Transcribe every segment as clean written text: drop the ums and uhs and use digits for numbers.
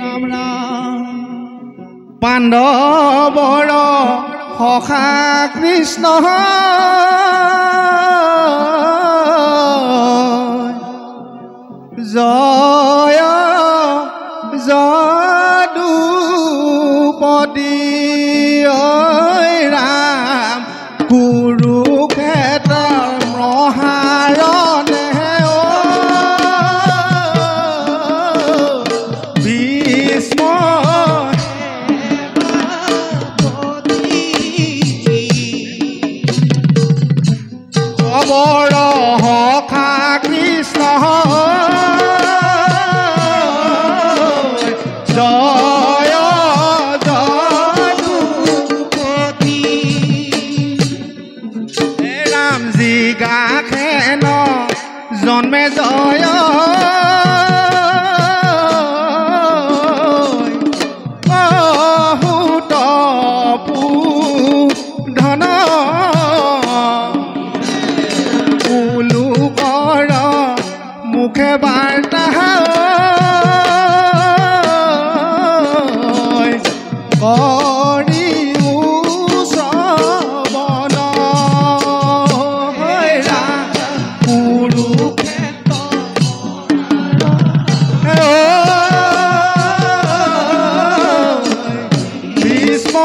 ৰাম ৰাম পাণ্ডৱৰ সখা কৃষ্ণ জয় যদুপতি ৰাম কুৰুক্ষেত্ৰৰ মহাৰণে ভীষ্ম খবৰ সখা কৃষ্ণ জয় যদুপতি ৰামজী গাখেন জন্মে জয় অহুত ধন উলুকৰ মুখে বাৰ্তা কৰি শ্ৰৱণ ভীষ্ম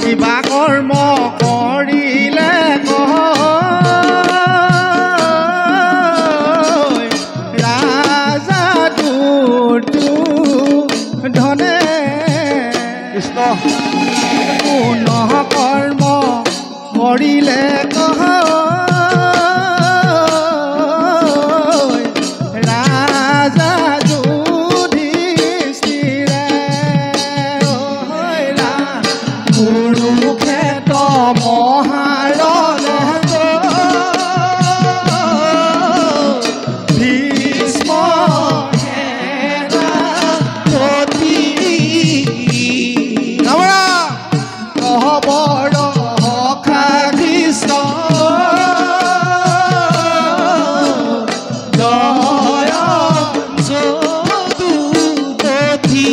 কিবা কৰ্ম কৰিলে ৰাজা দুৰ্যোধনে কৃষ্ণ পুনঃ কৰ্ম কৰিলে ৰাজা কুৰুক্ষেত্ৰ মহাৰণে ভীষ্ম সেনাপতি খবৰ সখা কৃষ্ণ জয় যদুপতি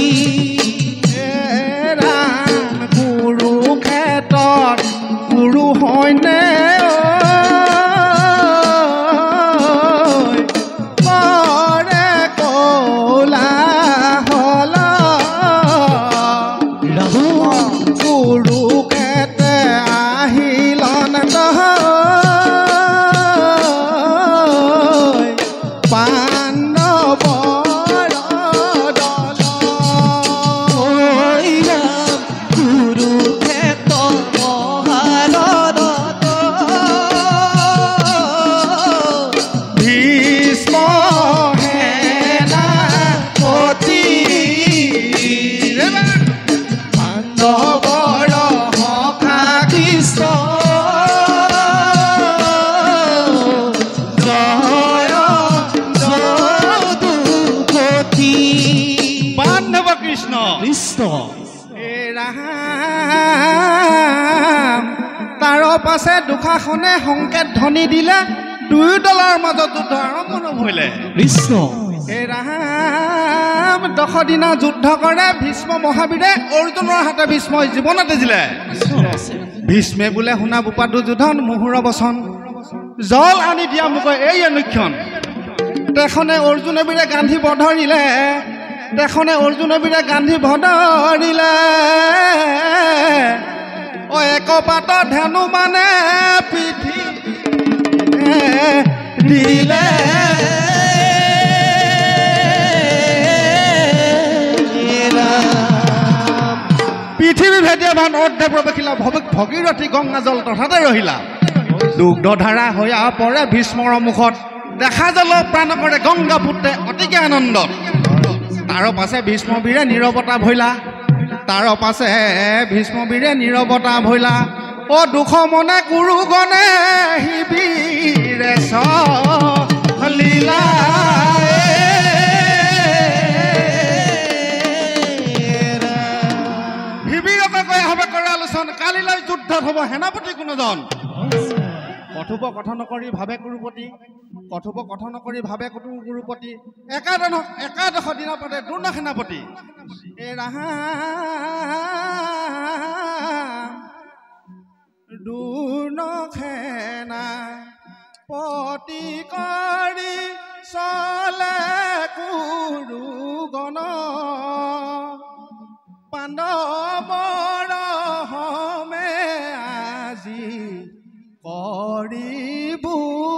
গুৰু হয়নে কৰে কলা হল কুৰুক্ষেত্ৰে আহিলন পাণ্ডৱৰ দল ভীষ্ম সেনাপতি পাণ্ডৱৰ সখা কৃষ্ণ জয় যদুপতি পাণ্ডৱ কৃষ্ণ কৃষ্ণ হে ৰাম তাৰ পাছে দুশাসনে সংকেত ধ্বনি দিলে দুয়ো দলৰ মাজত যুদ্ধ আৰম্ভ নহ'লে কৃষ্ণ হে ৰাম 10 দিনা যুদ্ধ কৰে ভীষ্ম মহাবীৰে অৰ্জুনৰ হাতে ভীষ্মই জীৱন দিলে ভীষ্মে বোলে শুনা বোপা দুৰ্যোধন মুহুৰ বচন জল আনি দিয়া মোক এই অনুক্ষণ তেখনে অৰ্জুনে বীৰে গান্ধী বধৰিলে তেখনে অৰ্জুনে বীৰে গান্ধী বধৰিলে এক পাত ধেনু মানে পিঠি দিলে পৃথিৱী ভেদিয়া ভান অৰ্ধে প্ৰৱেশিলা ভগীৰথী গংগা জল তথাতে ৰহিলা দুগ্ধধাৰা হৈয়া পৰে ভীষ্মৰ মুখত দেখা জল প্ৰাণ কৰে গংগা পুত্ৰে অতিকে আনন্দত তাৰ পাছে ভীষ্মবীৰে নীৰৱতা ভৈলা তাৰ পাছে ভীষ্মবীৰে নীৰৱতা ভৈলা অ দুখ মনে কুৰু গনে শিবিৰে লীলা শিবিৰকে কৈ হবে কৰে আলোচন কালিলৈ যুদ্ধত হ'ব সেনাপতি কোনজন কথোপকথন কৰি ভাবে গুৰুপতি কথোপকথন কৰি ভাবে গুৰুপতি একাদশ দিনৰ পাতে দুৰ্ণ সেনাপতি এই দুৰ্ণ সেনাপতি কৰি চলে কুৰুগণ পাণ্ডৱৰ হমে আজি কৰিবুৰণ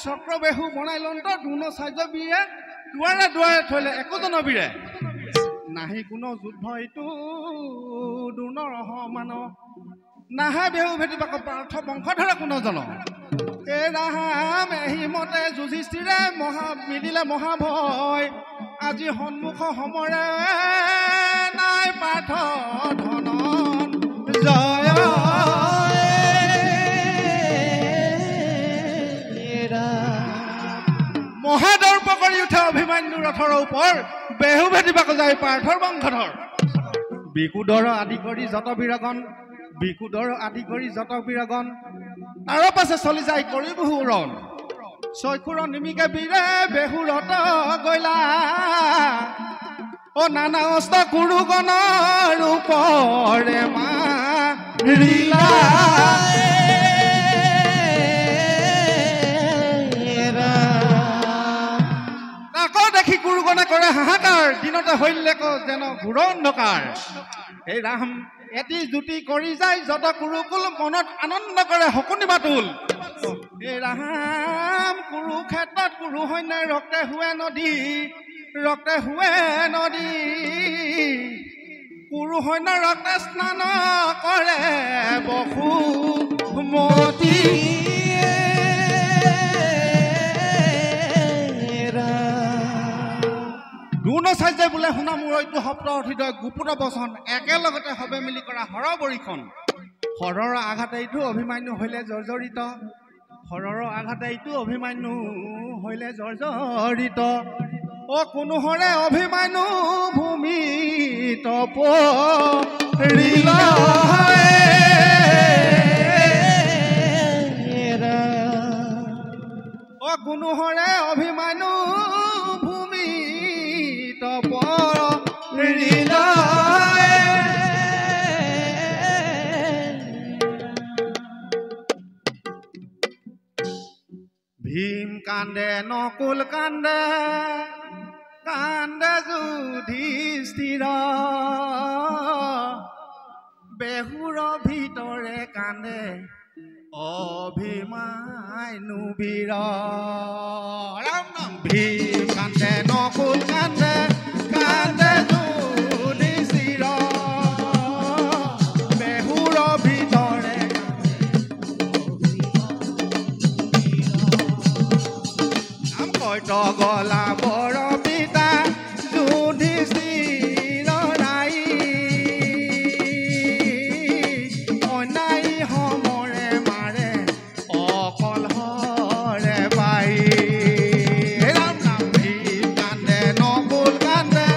চক্ৰবেহু বনাই লন্ত দুনো চাৰ্য বীৰে দুৱাৰে দুৱাৰে থৈলে একোজন বীৰে নাহি কোনো যুদ্ধ এইটো দুনৰ সমান নাহে বেহু ভেটিবাক পাৰ্থ বংশধৰে কোনোজন এই ৰাম এহিমতে যুধিষ্ঠিৰে মিলিলে মহাভয় আজি সন্মুখ সমৰে নাই পাৰ্থ ধন জয় মহাদৰ্প কৰি উঠে অভিমান্যু ৰথৰ ওপৰ বেহু ভেটিবাক যায় পাৰ্থৰ বংশধৰ বিকুদৰ আদি কৰি যত বীৰগণ তাৰ পাছে চলি যায় কৰি বহুৰণ চৈখুৰ নিমিকে বীৰে বেহুৰত গৈলা অ নানা অস্ত কুৰুগণৰ ওপৰে মাৰিলা দেখি গুৰুগণে কৰে হাহাকাৰ দিনতে হৈলেক যেন ঘোৰ অন্ধকাৰ এই ৰাম এটি জুতি কৰি যায় যত কুৰুকুল মনত আনন্দ কৰে শকুনি বাতুল এই ৰাম কুৰুক্ষেত্ৰত কুৰু সৈন্য ৰক্তে হুৱে নদী কুৰু সৈন্য ৰক্তে স্নান কৰে বসুমতী দুৰ্ণ চাৰ্যই বোলে শুনা মোৰ এইটো শব্দ হৃদয় গুপুত বচন একেলগতে হবে মিলি কৰা হৰ বৰিখন হৰৰ আঘাতে এইটো অভিমান্যু হৈলে জৰ্জৰিত অ কোনো হৰে অভিমান্যু ভূমিত পৰিল অ কোনো হৰে অভিমান্যু ভীম কান্দে নকুল কান্দে যুধিষ্ঠিৰ বেহুৰ ভিতৰে কান্দে অভিমান্যু বীৰ ভীম কান্দে নকুল কান্দে যুধিষ্ঠিৰ বেহুৰ ভিতৰে কৈত গলা বৰ পিতা যুধিষ্ঠিৰ নাই অন্যায় সমৰে মাৰে অকল হৰে বাই ৰাম নাম ভীম কান্দে নকুল কান্দে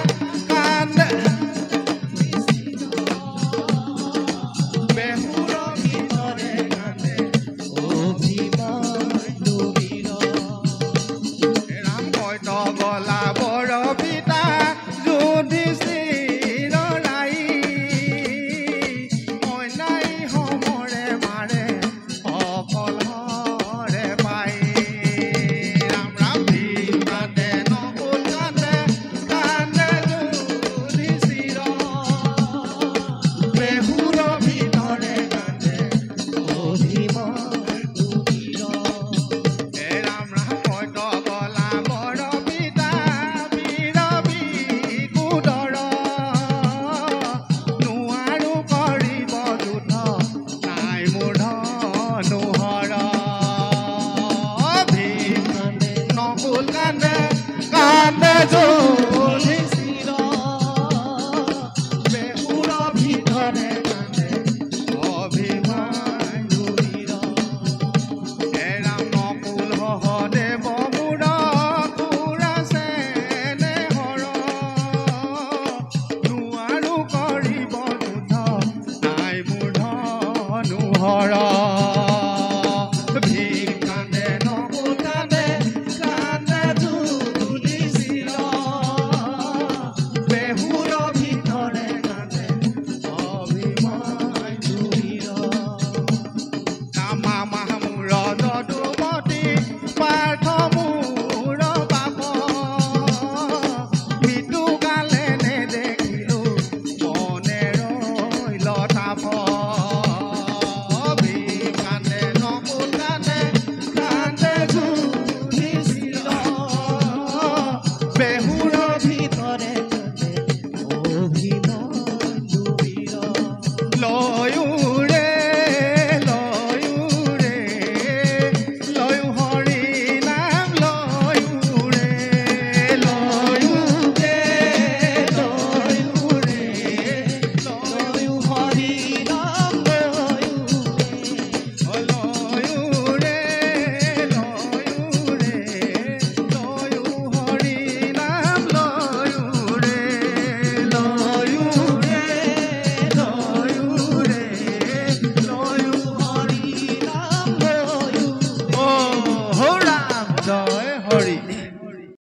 ঘৰ